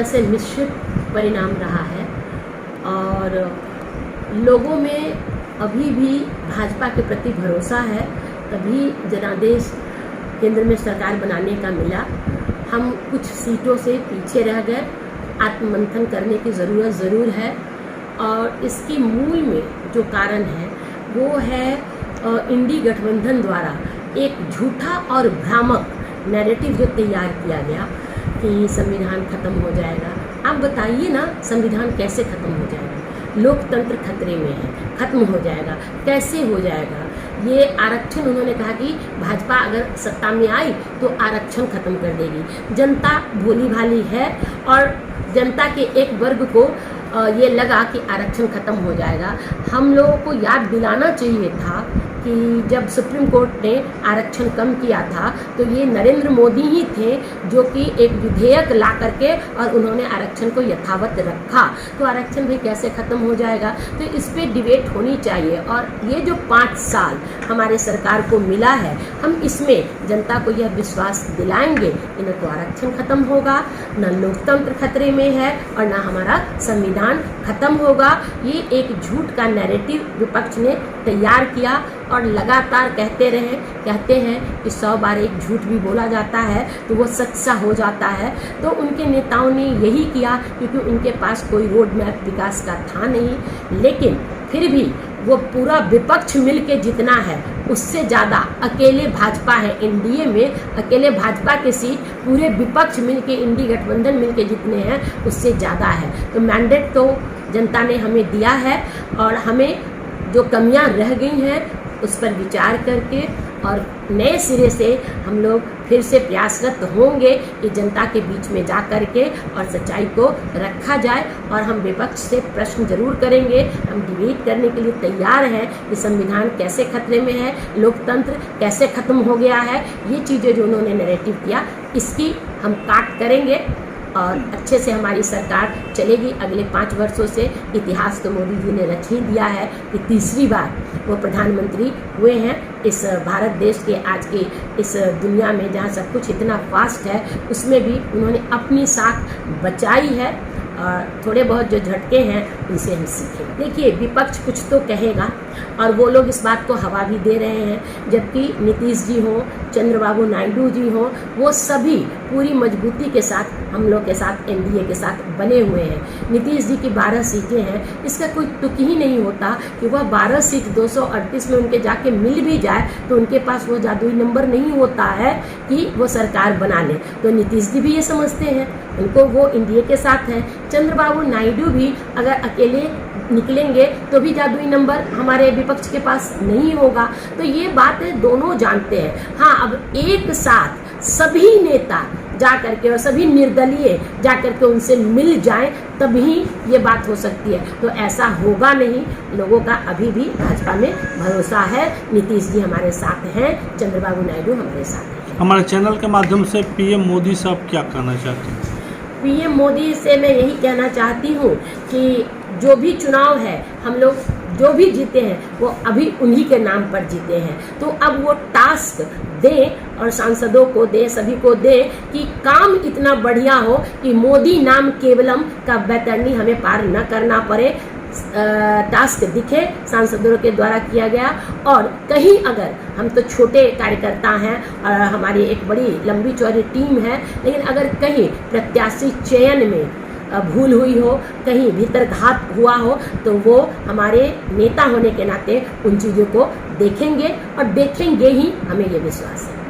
तरह से मिश्रित परिणाम रहा है और लोगों में अभी भी भाजपा के प्रति भरोसा है। तभी जनादेश केंद्र में सरकार बनाने का मिला। हम कुछ सीटों से पीछे रह गए। आत्ममंथन करने की ज़रूरत ज़रूर है और इसकी मूल में जो कारण है वो है इंडी गठबंधन द्वारा एक झूठा और भ्रामक नैरेटिव जो तैयार किया गया कि संविधान खत्म हो जाएगा। आप बताइए ना, संविधान कैसे खत्म हो जाएगा? लोकतंत्र खतरे में है, खत्म हो जाएगा, कैसे हो जाएगा? ये आरक्षण उन्होंने कहा कि भाजपा अगर सत्ता में आई तो आरक्षण खत्म कर देगी। जनता भोली भाली है और जनता के एक वर्ग को ये लगा कि आरक्षण खत्म हो जाएगा। हम लोगों को याद दिलाना चाहिए था कि जब सुप्रीम कोर्ट ने आरक्षण कम किया था तो ये नरेंद्र मोदी ही थे जो कि एक विधेयक ला करके और उन्होंने आरक्षण को यथावत रखा। तो आरक्षण भी कैसे ख़त्म हो जाएगा? तो इस पर डिबेट होनी चाहिए। और ये जो 5 साल हमारे सरकार को मिला है, हम इसमें जनता को यह विश्वास दिलाएंगे कि न तो आरक्षण खत्म होगा, न लोकतंत्र खतरे में है और न हमारा संविधान खत्म होगा। ये एक झूठ का नैरेटिव विपक्ष ने तैयार किया और लगातार कहते हैं कि 100 बार एक झूठ भी बोला जाता है तो वो सच्चा हो जाता है। तो उनके नेताओं ने यही किया क्योंकि उनके पास कोई रोड मैप विकास का था नहीं। लेकिन फिर भी वो पूरा विपक्ष मिलके जितना है उससे ज़्यादा अकेले भाजपा है। एनडीए में अकेले भाजपा के सीट पूरे विपक्ष मिलके, इंडी गठबंधन मिलके जितने हैं उससे ज़्यादा है। तो मैंडेट तो जनता ने हमें दिया है और हमें जो कमियां रह गई हैं उस पर विचार करके और नए सिरे से हम लोग फिर से प्रयासरत होंगे कि जनता के बीच में जा करके और सच्चाई को रखा जाए। और हम विपक्ष से प्रश्न जरूर करेंगे, हम डिबेट करने के लिए तैयार हैं कि संविधान कैसे खतरे में है, लोकतंत्र कैसे खत्म हो गया है। ये चीज़ें जो उन्होंने नैरेटिव किया इसकी हम काट करेंगे और अच्छे से हमारी सरकार चलेगी। अगले 5 वर्षों से इतिहास तो मोदी जी ने रच ही दिया है कि तीसरी बार वो प्रधानमंत्री हुए हैं। इस भारत देश के आज के इस दुनिया में जहाँ सब कुछ इतना फास्ट है उसमें भी उन्होंने अपनी साख बचाई है और थोड़े बहुत जो झटके हैं उनसे हम सीखें। देखिए, विपक्ष कुछ तो कहेगा और वो लोग इस बात को हवा भी दे रहे हैं, जबकि नीतीश जी हों, चंद्रबाबू नायडू जी हों, वो सभी पूरी मजबूती के साथ हम लोग के साथ, एनडीए के साथ बने हुए हैं। नीतीश जी की 12 सीटें हैं, इसका कोई तुक ही नहीं होता कि वह 12 सीट 238 में उनके जाके मिल भी जाए तो उनके पास वो जादुई नंबर नहीं होता है कि वो सरकार बना ले। तो नीतीश जी भी ये समझते हैं, उनको वो एनडीए के साथ हैं। चंद्रबाबू नायडू भी अगर अकेले निकलेंगे तो भी जादुई नंबर हमारे विपक्ष के पास नहीं होगा। तो ये बातें दोनों जानते हैं। हाँ, अब एक साथ सभी नेता जा करके और सभी निर्दलीय जा करके उनसे मिल जाएं तभी ये बात हो सकती है। तो ऐसा होगा नहीं। लोगों का अभी भी भाजपा में भरोसा है। नीतीश जी हमारे साथ हैं, चंद्रबाबू नायडू हमारे साथ हैं। हमारे चैनल के माध्यम से पीएम मोदी साहब क्या कहना चाहते हैं? पीएम मोदी से मैं यही कहना चाहती हूँ कि जो भी चुनाव है हम लोग जो भी जीते हैं वो अभी उन्हीं के नाम पर जीते हैं। तो अब वो टास्क दें और सांसदों को दें, सभी को दें कि काम इतना बढ़िया हो कि मोदी नाम केवलम का बैतरनी हमें पार न करना पड़े। टास्क दिखे सांसदों के द्वारा किया गया। और कहीं अगर हम तो छोटे कार्यकर्ता हैं और हमारी एक बड़ी लंबी चौड़ी टीम है, लेकिन अगर कहीं प्रत्याशी चयन में भूल हुई हो, कहीं भीतरघात हुआ हो तो वो हमारे नेता होने के नाते उन चीज़ों को देखेंगे और देखेंगे ही, हमें ये विश्वास है।